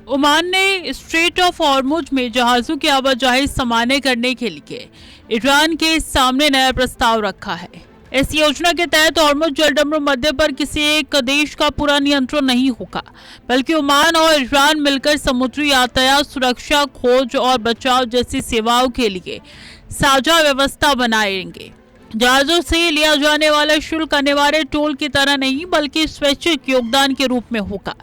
Oman ने straight of Hormuz में जहाजों की आवाजाही सामान्य करने के लिए ईरान के सामने नया प्रस्ताव रखा है। इस योजना के तहत हॉर्मुज जलडमरू मध्य पर किसी एक देश का पूरा नियंत्रण नहीं होगा, बल्कि ओमान और ईरान मिलकर समुद्री यातायात, सुरक्षा, खोज और बचाव जैसी सेवाओं के लिए साझा व्यवस्था बनाएंगे। जहाजों से लिया जाने वाला शुल्क अनिवार्य टोल की तरह नहीं, बल्कि स्वैच्छिक योगदान के रूप में होगा।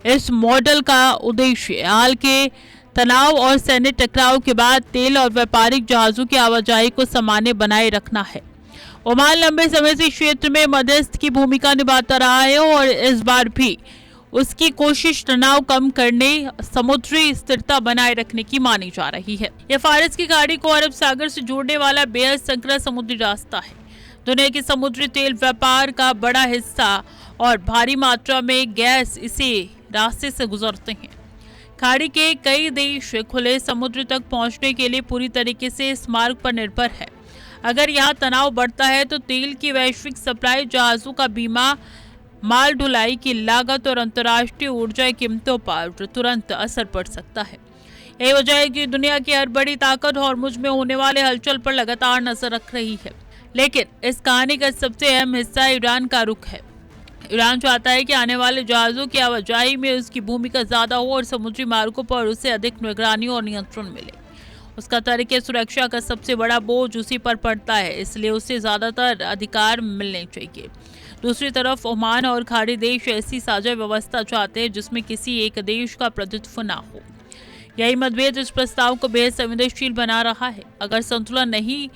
इस मॉडल का उद्देश्य हाल के तनाव और सैन्य टकराव के बाद तेल और व्यापारिक जहाजों की आवाजाही को सामान्य बनाए रखना है। ओमान लंबे समय से क्षेत्र में मध्यस्थ की भूमिका निभाता रहा है और इस बार भी उसकी कोशिश तनाव कम करने, समुद्री स्थिरता बनाए रखने की मानी जा रही है। यह फारस की खाड़ी को अरब सागर से जोड़ने वाला बेहद संकरा समुद्री रास्ता है। दुनिया के समुद्री तेल व्यापार का बड़ा हिस्सा और भारी मात्रा में गैस इसी रास्ते से गुजरते हैं। खाड़ी के कई देश खुले समुद्र तक पहुंचने के लिए पूरी तरीके से इस मार्ग पर निर्भर है। अगर यहाँ तनाव बढ़ता है तो तेल की वैश्विक सप्लाई, जहाजों का बीमा, माल ढुलाई की लागत और अंतर्राष्ट्रीय ऊर्जा कीमतों पर तुरंत असर पड़ सकता है। यही वजह है कि दुनिया की हर बड़ी ताकत हॉर्मुज में होने वाले हलचल पर लगातार नजर रख रही है। लेकिन इस कहानी का सबसे अहम हिस्सा ईरान का रुख है। ईरान चाहता है कि आने वाले जहाजों की आवाजाही में उसकी भूमिका ज्यादा हो और समुद्री मार्गों पर उसे अधिक निगरानी और नियंत्रण मिले। उसका तरीके सुरक्षा का सबसे बड़ा बोझ उसी पर पड़ता है, इसलिए उसे ज्यादातर अधिकार मिलने चाहिए। दूसरी तरफ ओमान और खाड़ी देश ऐसी साझा व्यवस्था चाहते हैं जिसमें किसी एक देश का प्रतिनिधित्व न हो। यही मतभेद इस प्रस्ताव को बेहद संवेदनशील बना रहा है। अगर संतुलन नहीं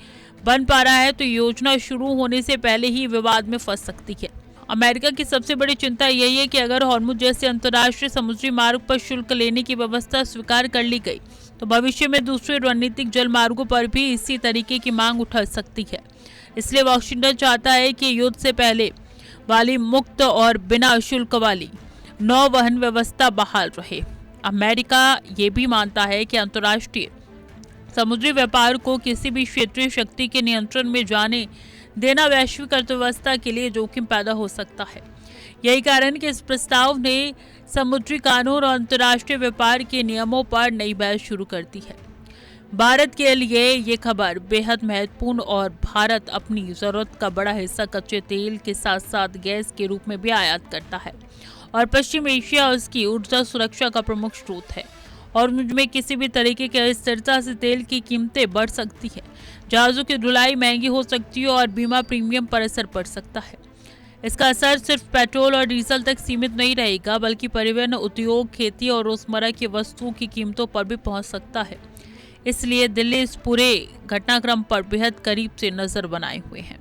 बन पा रहा है तो योजना शुरू होने से पहले ही विवाद में फंस सकती है। अमेरिका की सबसे बड़ी चिंता यही है कि अगर हॉर्मुज जैसे अंतर्राष्ट्रीय समुद्री मार्ग पर शुल्क लेने की व्यवस्था स्वीकार कर ली गई तो भविष्य में दूसरे रणनीतिक जल मार्गों पर भी इसी तरीके की मांग उठ सकती है। इसलिए वाशिंगटन चाहता है कि युद्ध से पहले वाली मुक्त और बिना शुल्क वाली नौवहन व्यवस्था बहाल रहे। अमेरिका ये भी मानता है कि अंतर्राष्ट्रीय समुद्री व्यापार को किसी भी क्षेत्रीय शक्ति के नियंत्रण में जाने देना वैश्विक अर्थव्यवस्था के लिए जोखिम पैदा हो सकता है। यही कारण कि इस प्रस्ताव ने समुद्री कानून और अंतर्राष्ट्रीय व्यापार के नियमों पर नई बहस शुरू कर दी है। भारत के लिए ये खबर बेहद महत्वपूर्ण और भारत अपनी जरूरत का बड़ा हिस्सा कच्चे तेल के साथ साथ गैस के रूप में भी आयात करता है और पश्चिम एशिया उसकी ऊर्जा सुरक्षा का प्रमुख स्रोत है। और मुझमें किसी भी तरीके की अस्थिरता से तेल की कीमतें बढ़ सकती है, जहाजों की ढुलाई महंगी हो सकती है और बीमा प्रीमियम पर असर पड़ सकता है। इसका असर सिर्फ पेट्रोल और डीजल तक सीमित नहीं रहेगा, बल्कि परिवहन उद्योग, खेती और रोजमर्रा की वस्तुओं की कीमतों पर भी पहुंच सकता है। इसलिए दिल्ली इस पूरे घटनाक्रम पर बेहद करीब से नजर बनाए हुए है।